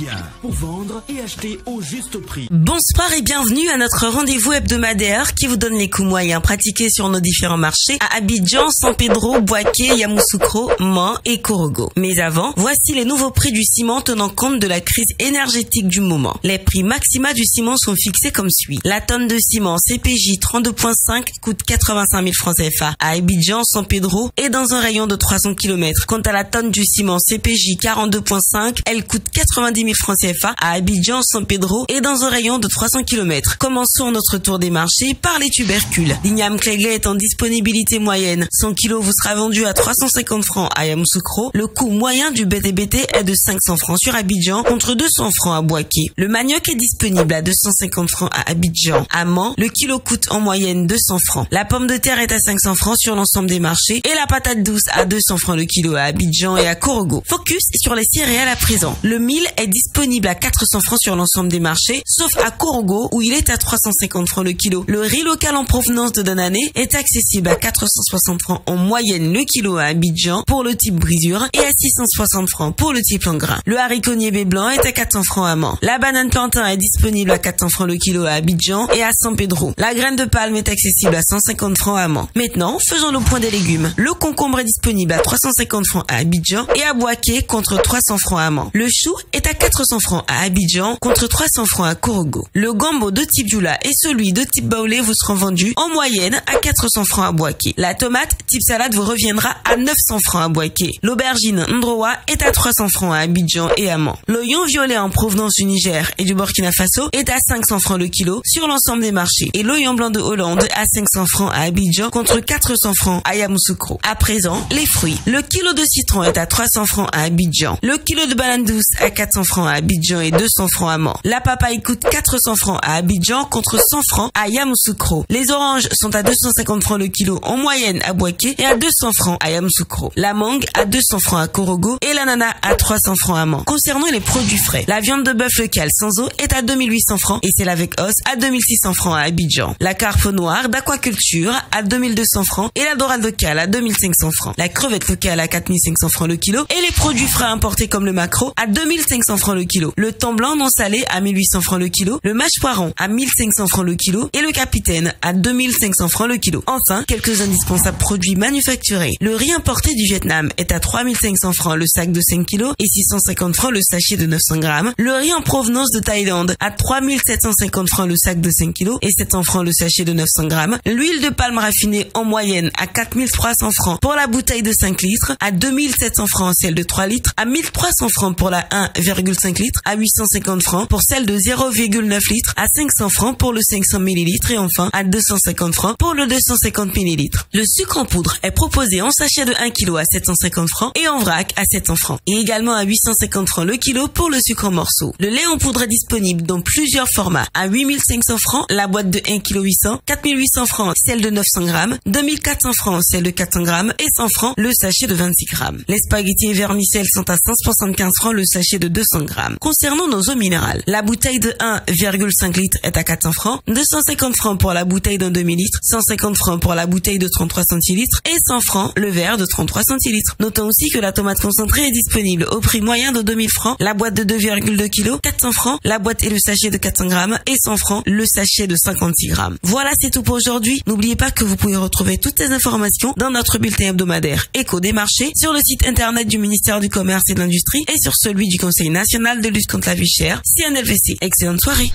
bien pour vendre et acheter au juste prix. Bonsoir et bienvenue à notre rendez-vous hebdomadaire qui vous donne les coûts moyens pratiqués sur nos différents marchés à Abidjan, San Pedro, Boaké, Yamoussoukro, Mans et Korogo. Mais avant, voici les nouveaux prix du ciment tenant compte de la crise énergétique du moment. Les prix maxima du ciment sont fixés comme suit. La tonne de ciment CPJ 32.5 coûte 85 000 francs CFA à Abidjan, San Pedro et dans un rayon de 300 km. Quant à la tonne du ciment CPJ 42.5, elle coûte 90 000 francs CFA à Abidjan, San Pedro et dans un rayon de 300 km. Commençons notre tour des marchés par les tubercules. L'igname Cléglé est en disponibilité moyenne. 100 kg vous sera vendu à 350 francs à Yamoussoukro. Le coût moyen du BTBT est de 500 francs sur Abidjan contre 200 francs à Boaké. Le manioc est disponible à 250 francs à Abidjan. À Mans, le kilo coûte en moyenne 200 francs. La pomme de terre est à 500 francs sur l'ensemble des marchés et la patate douce à 200 francs le kilo à Abidjan et à Korogo. Focus sur les céréales à présent. Le mil est disponible à 400 francs sur l'ensemble des marchés, sauf à Korogo où il est à 350 francs le kilo. Le riz local en provenance de Danané est accessible à 460 francs en moyenne le kilo à Abidjan pour le type brisure et à 660 francs pour le type en grain. Le haricot niébé blanc est à 400 francs à Mans. La banane plantain est disponible à 400 francs le kilo à Abidjan et à San Pedro. La graine de palme est accessible à 150 francs à Mans. Maintenant, faisons le point des légumes. Le concombre est disponible à 350 francs à Abidjan et à Boaké contre 300 francs à Mans. Le chou est à 400 francs à Abidjan contre 300 francs à Korogo. Le gombo de type Djoula et celui de type baoulé vous seront vendus en moyenne à 400 francs à Boaké. La tomate type salade vous reviendra à 900 francs à Boaké. L'aubergine Ndrowa est à 300 francs à Abidjan et à Mans. L'oignon violet en provenance du Niger et du Burkina Faso est à 500 francs le kilo sur l'ensemble des marchés. Et l'oignon blanc de Hollande à 500 francs à Abidjan contre 400 francs à Yamoussoukro. À présent, les fruits. Le kilo de citron est à 300 francs à Abidjan. Le kilo de banane douce à 400 francs à Abidjan et 200 francs à Mans. La papaye coûte 400 francs à Abidjan contre 100 francs à Yamoussoukro. Les oranges sont à 250 francs le kilo en moyenne à Boaké et à 200 francs à Yamoussoukro. La mangue à 200 francs à Korogo et l'ananas à 300 francs à Mans. Concernant les produits frais, la viande de bœuf locale sans eau est à 2800 francs et celle avec os à 2600 francs à Abidjan. La carpe noire d'aquaculture à 2200 francs et la dorade locale à 2500 francs. La crevette locale à 4500 francs le kilo et les produits frais importés comme le maquereau à 2500 francs le kilo. Le thon blanc non salé à 1800 francs le kilo. Le mâche poiron à 1500 francs le kilo et le capitaine à 2500 francs le kilo. Enfin, quelques indispensables produits manufacturés. Le riz importé du Vietnam est à 3500 francs le sac de 5 kg et 650 francs le sachet de 900 grammes. Le riz en provenance de Thaïlande à 3750 francs le sac de 5 kg et 700 francs le sachet de 900 grammes. L'huile de palme raffinée en moyenne à 4300 francs pour la bouteille de 5 litres, à 2700 francs celle de 3 litres, à 1300 francs pour la 1,5 litres, à 850 francs pour celle de 0,9 litres, à 500 francs pour le 500 ml et enfin à 250 francs pour le 250 ml. Le sucre en poudre est proposé en sachet de 1 kg à 750 francs et en vrac à 700 francs et également à 850 francs le kilo pour le sucre en morceaux. Le lait en poudre est disponible dans plusieurs formats à 8500 francs la boîte de 1 kg 800, 4800 francs celle de 900 grammes, 2400 francs celle de 400 grammes et 100 francs le sachet de 26 grammes. Les spaghettis et vermicelles sont à 175 francs le sachet de 200 grammes. Concernant nos eaux minérales, la bouteille de 1,5 litres est à 400 francs, 250 francs pour la bouteille d'un demi-litre, 150 francs pour la bouteille de 33 centilitres et 100 francs le verre de 33 centilitres. Notons aussi que la tomate concentrée est disponible au prix moyen de 2000 francs, la boîte de 2,2 kg, 400 francs, la boîte et le sachet de 400 grammes et 100 francs le sachet de 56 grammes. Voilà, c'est tout pour aujourd'hui. N'oubliez pas que vous pouvez retrouver toutes ces informations dans notre bulletin hebdomadaire Écho des marchés sur le site internet du ministère du Commerce et de l'Industrie et sur celui du Conseil national de lutte contre la vie chère, CNLVC. Excellente soirée.